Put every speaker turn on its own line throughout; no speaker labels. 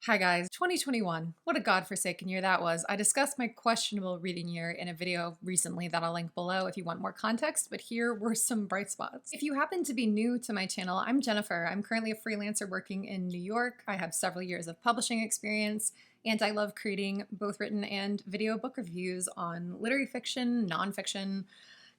Hi guys, 2021. What a godforsaken year that was. I discussed my questionable reading year in a video recently that I'll link below if you want more context, but here were some bright spots. If you happen to be new to my channel, I'm Jennifer. I'm currently a freelancer working in New York. I have several years of publishing experience, and I love creating both written and video book reviews on literary fiction, nonfiction,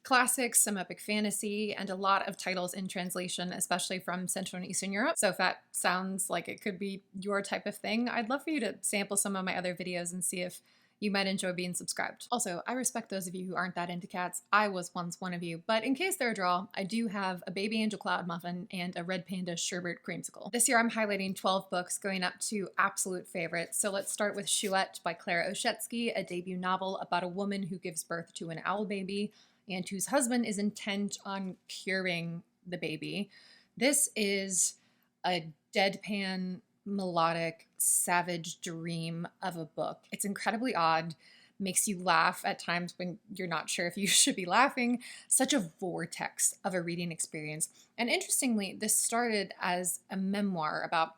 classics, some epic fantasy, and a lot of titles in translation, especially from Central and Eastern Europe. So if that sounds like it could be your type of thing, I'd love for you to sample some of my other videos and see if you might enjoy being subscribed. Also, I respect those of you who aren't that into cats. I was once one of you, but in case they're a draw, I do have a baby angel cloud muffin and a red panda sherbet creamsicle. This year I'm highlighting 12 books going up to absolute favorites. So let's start with Chouette by Oshetsky, a debut novel about a woman who gives birth to an owl baby and whose husband is intent on curing the baby. This is a deadpan, melodic, savage dream of a book. It's incredibly odd, makes you laugh at times when you're not sure if you should be laughing. Such a vortex of a reading experience. And interestingly, this started as a memoir about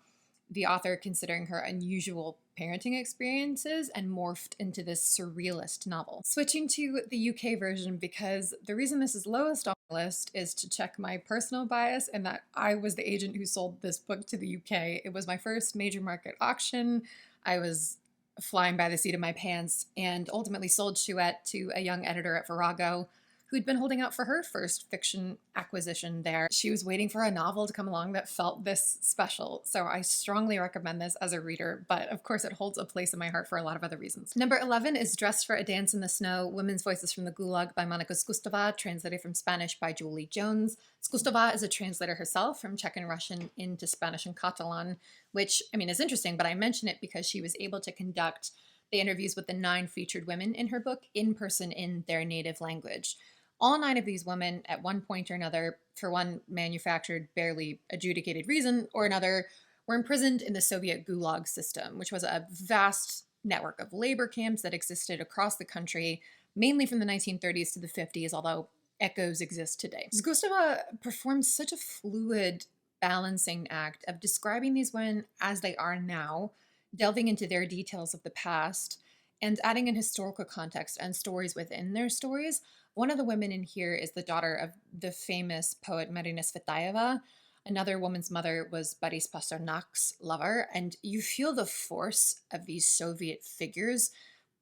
the author considering her unusual parenting experiences and morphed into this surrealist novel. Switching to the UK version, because the reason this is lowest on my list is to check my personal bias and that I was the agent who sold this book to the UK. It was my first major market auction. I was flying by the seat of my pants and ultimately sold Chouette to a young editor at Virago who'd been holding out for her first fiction acquisition there. She was waiting for a novel to come along that felt this special, so I strongly recommend this as a reader, but of course it holds a place in my heart for a lot of other reasons. Number 11 is Dressed for a Dance in the Snow, Women's Voices from the Gulag by Monika Zgustová, translated from Spanish by Julie Jones. Zgustová is a translator herself from Czech and Russian into Spanish and Catalan, which, is interesting, but I mention it because she was able to conduct the interviews with the 9 featured women in her book in person in their native language. All 9 of these women, at one point or another, for one manufactured, barely adjudicated reason or another, were imprisoned in the Soviet Gulag system, which was a vast network of labor camps that existed across the country, mainly from the 1930s to the 50s, although echoes exist today. Zgustova performs such a fluid, balancing act of describing these women as they are now, delving into their details of the past, and adding an historical context and stories within their stories. One of the women in here is the daughter of the famous poet Marina Tsvetaeva. Another woman's mother was Boris Pasternak's lover, and you feel the force of these Soviet figures,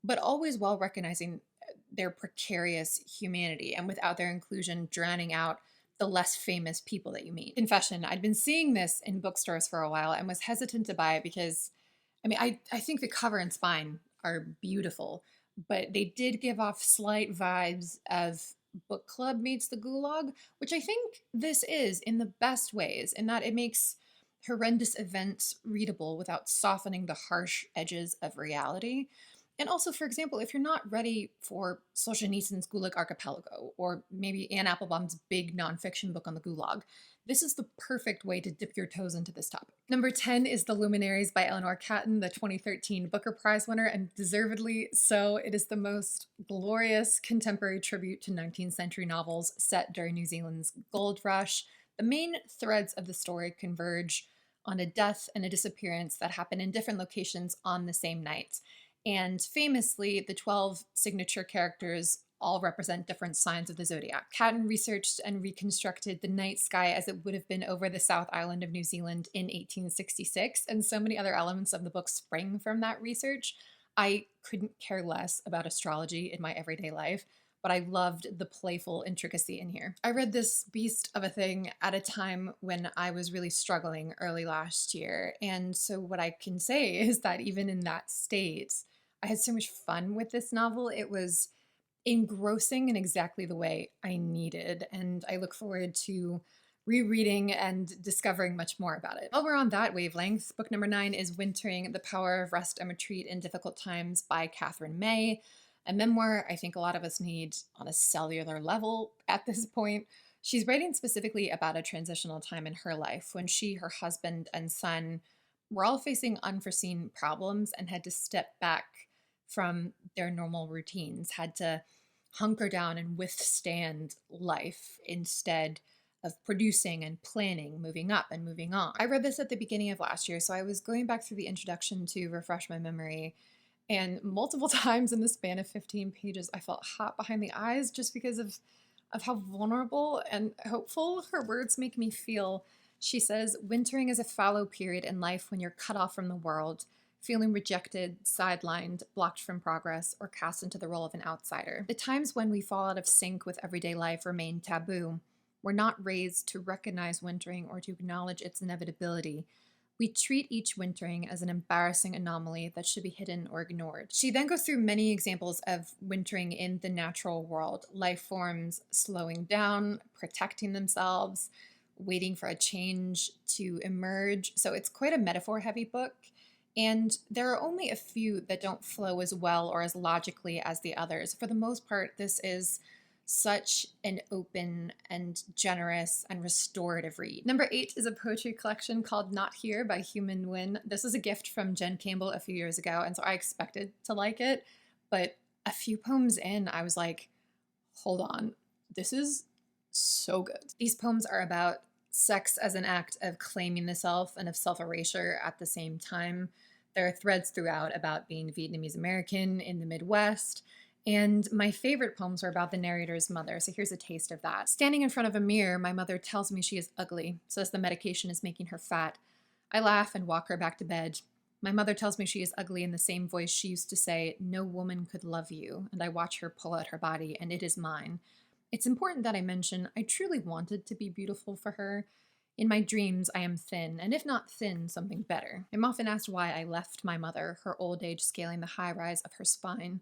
but always while recognizing their precarious humanity and without their inclusion drowning out the less famous people that you meet. Confession, I'd been seeing this in bookstores for a while and was hesitant to buy it because, I think the cover and spine are beautiful, but they did give off slight vibes of book club meets the Gulag, which I think this is in the best ways, in that it makes horrendous events readable without softening the harsh edges of reality. And also, for example, if you're not ready for Solzhenitsyn's Gulag Archipelago, or maybe Anne Applebaum's big nonfiction book on the Gulag, this is the perfect way to dip your toes into this topic. Number 10 is The Luminaries by Eleanor Catton, the 2013 Booker Prize winner, and deservedly so. It is the most glorious contemporary tribute to 19th century novels set during New Zealand's gold rush. The main threads of the story converge on a death and a disappearance that happen in different locations on the same night. And famously, the 12 signature characters all represent different signs of the zodiac. Catton researched and reconstructed the night sky as it would have been over the South Island of New Zealand in 1866, and so many other elements of the book spring from that research. I couldn't care less about astrology in my everyday life, but I loved the playful intricacy in here. I read this beast of a thing at a time when I was really struggling early last year, and so what I can say is that even in that state, I had so much fun with this novel. It was engrossing in exactly the way I needed, and I look forward to rereading and discovering much more about it. While we're on that wavelength, book number 9 is Wintering: The Power of Rest and Retreat in Difficult Times by Katherine May, a memoir I think a lot of us need on a cellular level at this point. She's writing specifically about a transitional time in her life when she, her husband, and son were all facing unforeseen problems and had to step back from their normal routines, had to hunker down and withstand life instead of producing and planning, moving up and moving on. I read this at the beginning of last year, so I was going back through the introduction to refresh my memory, and multiple times in the span of 15 pages, I felt hot behind the eyes just because of how vulnerable and hopeful her words make me feel. She says, "Wintering is a fallow period in life when you're cut off from the world, feeling rejected, sidelined, blocked from progress, or cast into the role of an outsider. The times when we fall out of sync with everyday life remain taboo. We're not raised to recognize wintering or to acknowledge its inevitability. We treat each wintering as an embarrassing anomaly that should be hidden or ignored." She then goes through many examples of wintering in the natural world, life forms slowing down, protecting themselves, waiting for a change to emerge. So it's quite a metaphor-heavy book, and there are only a few that don't flow as well or as logically as the others. For the most part, this is such an open and generous and restorative read. Number 8 is a poetry collection called Not Here by Hieu and Nguyen. This was a gift from Jen Campbell a few years ago, and so I expected to like it, but a few poems in, I was like, hold on, this is so good. These poems are about sex as an act of claiming the self and of self-erasure at the same time. There are threads throughout about being Vietnamese American in the Midwest, and my favorite poems are about the narrator's mother, so here's a taste of that. "Standing in front of a mirror, my mother tells me she is ugly, says the medication is making her fat. I laugh and walk her back to bed. My mother tells me she is ugly in the same voice she used to say, 'No woman could love you,' and I watch her pull out her body, and it is mine. It's important that I mention I truly wanted to be beautiful for her. In my dreams, I am thin, and if not thin, something better. I'm often asked why I left my mother, her old age scaling the high rise of her spine.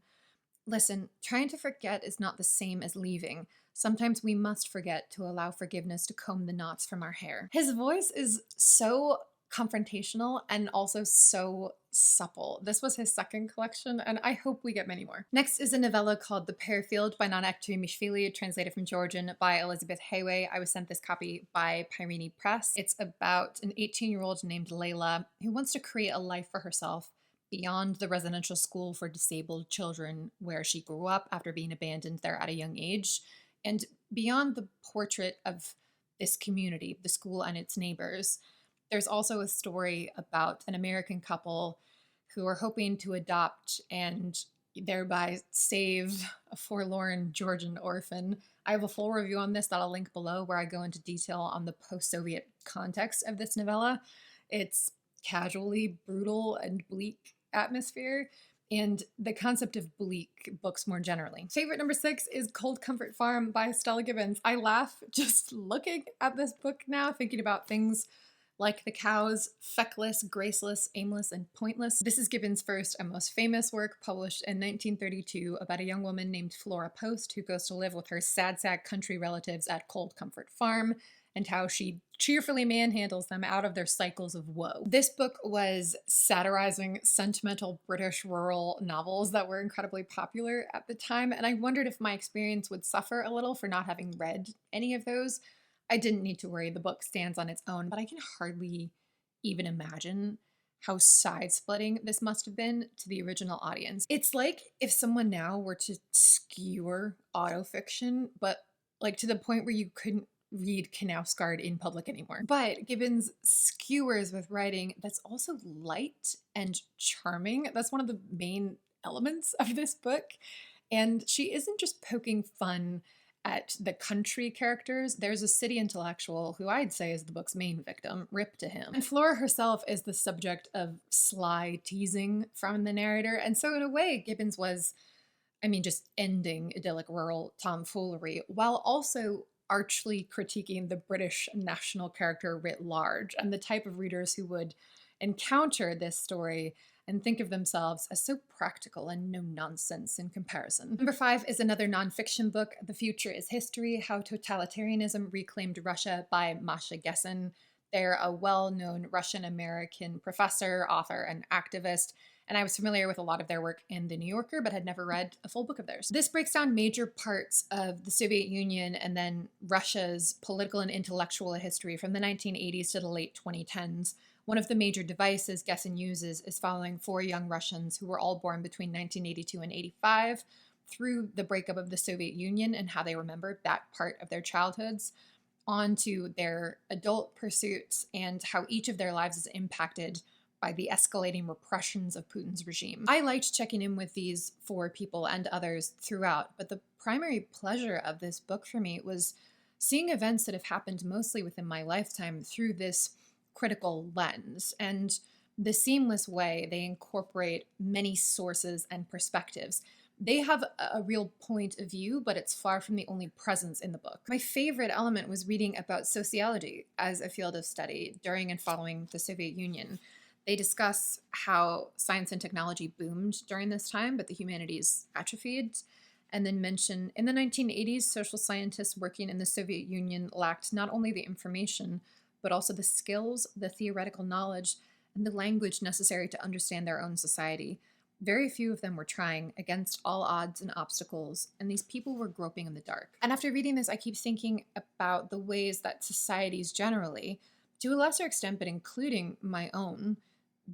Listen, trying to forget is not the same as leaving. Sometimes we must forget to allow forgiveness to comb the knots from our hair." His voice is so confrontational and also so supple. This was his second collection, and I hope we get many more. Next is a novella called The Pear Field by Nana Mishvili, translated from Georgian by Elizabeth Hieu. I was sent this copy by Pyrini Press. It's about an 18-year-old named Layla who wants to create a life for herself beyond the residential school for disabled children where she grew up after being abandoned there at a young age, and beyond the portrait of this community, the school and its neighbors. There's also a story about an American couple who are hoping to adopt and thereby save a forlorn Georgian orphan. I have a full review on this that I'll link below where I go into detail on the post-Soviet context of this novella. It's casually brutal and bleak atmosphere, and the concept of bleak books more generally. Favorite number 6 is Cold Comfort Farm by Stella Gibbons. I laugh just looking at this book now, thinking about things like the cows, feckless, graceless, aimless, and pointless. This is Gibbons' first and most famous work, published in 1932, about a young woman named Flora Post who goes to live with her sad sack country relatives at Cold Comfort Farm, and how she cheerfully manhandles them out of their cycles of woe. This book was satirizing sentimental British rural novels that were incredibly popular at the time, and I wondered if my experience would suffer a little for not having read any of those. I didn't need to worry, the book stands on its own, but I can hardly even imagine how side-splitting this must have been to the original audience. It's like if someone now were to skewer autofiction, but like to the point where you couldn't read Knausgaard in public anymore. But Gibbons skewers with writing that's also light and charming. That's one of the main elements of this book. And she isn't just poking fun at the country characters. There's a city intellectual who I'd say is the book's main victim, Rip to him. And Flora herself is the subject of sly teasing from the narrator. And so in a way, Gibbons was, just ending idyllic rural tomfoolery while also archly critiquing the British national character writ large and the type of readers who would encounter this story and think of themselves as so practical and no nonsense in comparison. Number 5 is another nonfiction book, The Future is History: How Totalitarianism Reclaimed Russia by Masha Gessen. They're a well-known Russian-American professor, author, and activist, and I was familiar with a lot of their work in The New Yorker, but had never read a full book of theirs. This breaks down major parts of the Soviet Union and then Russia's political and intellectual history from the 1980s to the late 2010s. One of the major devices Gessen uses is following 4 young Russians who were all born between 1982 and 85 through the breakup of the Soviet Union and how they remembered that part of their childhoods. onto their adult pursuits and how each of their lives is impacted by the escalating repressions of Putin's regime. I liked checking in with these 4 people and others throughout, but the primary pleasure of this book for me was seeing events that have happened mostly within my lifetime through this critical lens, and the seamless way they incorporate many sources and perspectives. They have a real point of view, but it's far from the only presence in the book. My favorite element was reading about sociology as a field of study during and following the Soviet Union. They discuss how science and technology boomed during this time, but the humanities atrophied, and then mention in the 1980s, social scientists working in the Soviet Union lacked not only the information, but also the skills, the theoretical knowledge, and the language necessary to understand their own society. Very few of them were trying against all odds and obstacles, and these people were groping in the dark. And after reading this, I keep thinking about the ways that societies generally, to a lesser extent, but including my own,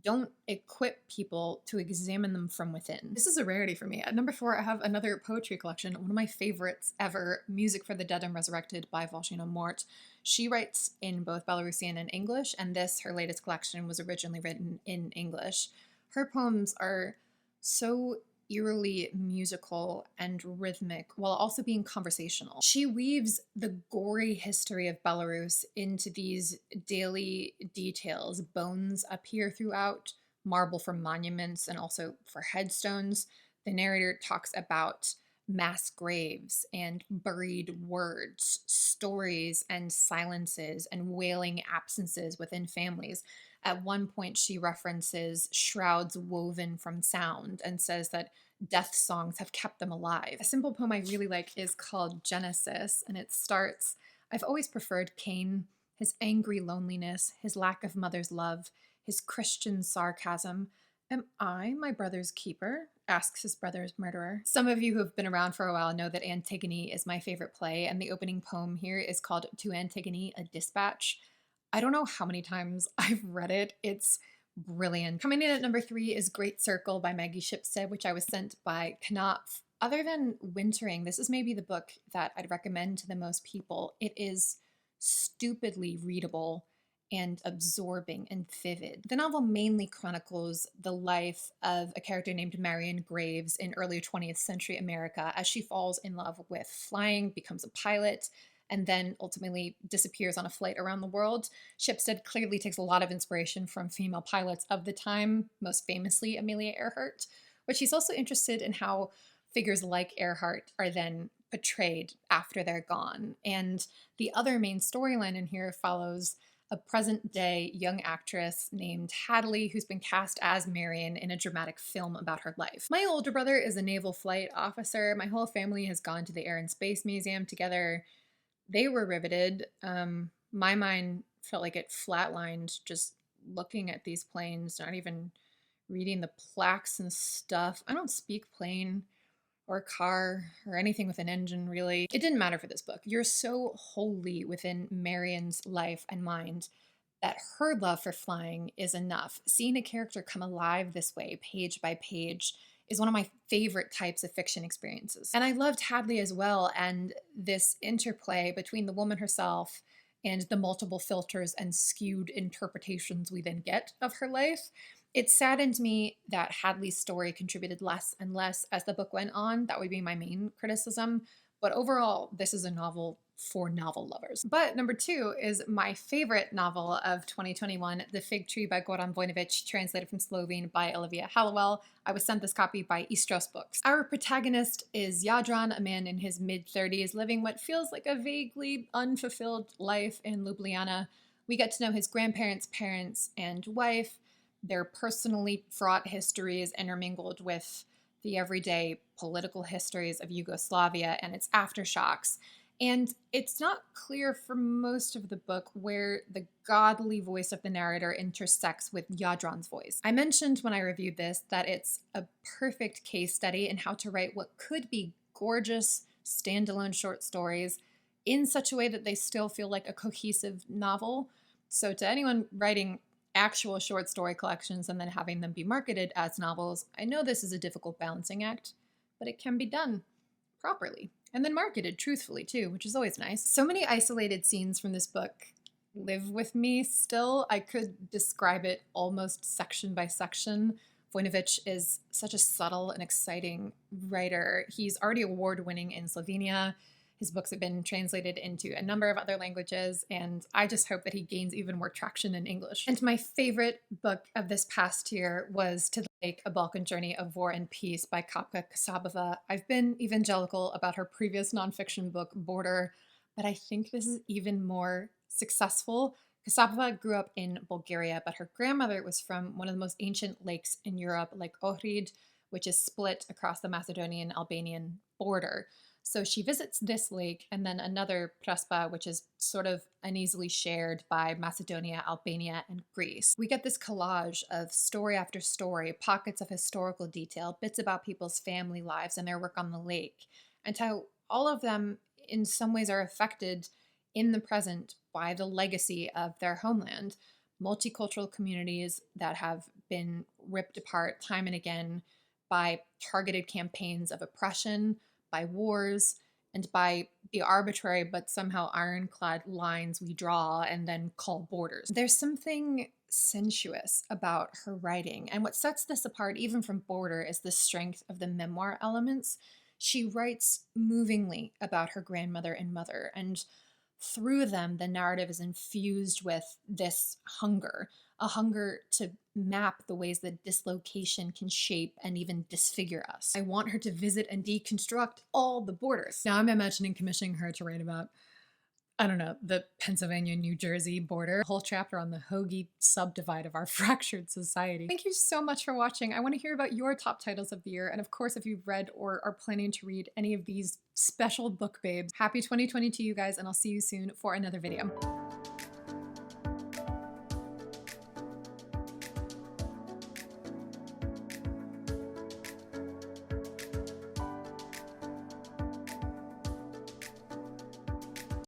don't equip people to examine them from within. This is a rarity for me. At number 4, I have another poetry collection, one of my favorites ever, Music for the Dead and Resurrected by Valzhyna Mort. She writes in both Belarusian and English, and this, her latest collection, was originally written in English. Her poems are so eerily musical and rhythmic while also being conversational. She weaves the gory history of Belarus into these daily details. Bones appear throughout, marble for monuments and also for headstones. The narrator talks about mass graves and buried words, stories and silences and wailing absences within families. At one point, she references shrouds woven from sound and says that death songs have kept them alive. A simple poem I really like is called Genesis, and it starts, "I've always preferred Cain, his angry loneliness, his lack of mother's love, his Christian sarcasm. Am I my brother's keeper?" asks his brother's murderer. Some of you who have been around for a while know that Antigone is my favorite play, and the opening poem here is called To Antigone, a Dispatch. I don't know how many times I've read it. It's brilliant. Coming in at number 3 is Great Circle by Maggie Shipstead, which I was sent by Knopf. Other than Wintering, this is maybe the book that I'd recommend to the most people. It is stupidly readable and absorbing and vivid. The novel mainly chronicles the life of a character named Marion Graves in early 20th century America as she falls in love with flying, becomes a pilot, and then ultimately disappears on a flight around the world. Shipstead clearly takes a lot of inspiration from female pilots of the time, most famously Amelia Earhart, but she's also interested in how figures like Earhart are then portrayed after they're gone. And the other main storyline in here follows a present-day young actress named Hadley who's been cast as Marion in a dramatic film about her life. My older brother is a naval flight officer. My whole family has gone to the Air and Space Museum together. They were riveted. My mind felt like it flatlined just looking at these planes, not even reading the plaques and stuff. I don't speak plane or car or anything with an engine, really. It didn't matter for this book. You're so wholly within Marion's life and mind that her love for flying is enough. Seeing a character come alive this way, page by page, is one of my favorite types of fiction experiences. And I loved Hadley as well, and this interplay between the woman herself and the multiple filters and skewed interpretations we then get of her life. It saddened me that Hadley's story contributed less and less as the book went on. That would be my main criticism. But overall, this is a novel for novel lovers. But number 2 is my favorite novel of 2021, The Fig Tree by Goran Vojnovic, translated from Slovene by Olivia Hallowell. I was sent this copy by Istros Books. Our protagonist is Jadran, a man in his mid-30s, living what feels like a vaguely unfulfilled life in Ljubljana. We get to know his grandparents, parents, and wife. Their personally fraught histories intermingled with the everyday political histories of Yugoslavia and its aftershocks. And it's not clear for most of the book where the godly voice of the narrator intersects with Jadran's voice. I mentioned when I reviewed this that it's a perfect case study in how to write what could be gorgeous standalone short stories in such a way that they still feel like a cohesive novel. So to anyone writing actual short story collections and then having them be marketed as novels, I know this is a difficult balancing act, but it can be done properly. and then marketed truthfully too, which is always nice. So many isolated scenes from this book live with me still. I could describe it almost section by section. Voinovich is such a subtle and exciting writer. He's already award-winning in Slovenia. His books have been translated into a number of other languages, and I just hope that he gains even more traction in English. And my favorite book of this past year was To the Lake, A Balkan Journey of War and Peace by Kapka Kasabova. I've been evangelical about her previous nonfiction book, Border, but I think this is even more successful. Kasabova grew up in Bulgaria, but her grandmother was from one of the most ancient lakes in Europe, Lake Ohrid, which is split across the Macedonian-Albanian border. So she visits this lake and then another Prespa, which is sort of uneasily shared by Macedonia, Albania, and Greece. We get this collage of story after story, pockets of historical detail, bits about people's family lives and their work on the lake, and how all of them in some ways are affected in the present by the legacy of their homeland. Multicultural communities that have been ripped apart time and again by targeted campaigns of oppression, by wars, and by the arbitrary but somehow ironclad lines we draw and then call borders. There's something sensuous about her writing, and what sets this apart even from Border is the strength of the memoir elements. She writes movingly about her grandmother and mother, and through them, the narrative is infused with this hunger, a hunger to map the ways that dislocation can shape and even disfigure us. I want her to visit and deconstruct all the borders. Now I'm imagining commissioning her to write about, I don't know, the Pennsylvania-New Jersey border, a whole chapter on the Hoagie subdivide of our fractured society. Thank you so much for watching. I want to hear about your top titles of the year, and of course, if you've read or are planning to read any of these special book babes, happy 2020 to you guys, and I'll see you soon for another video.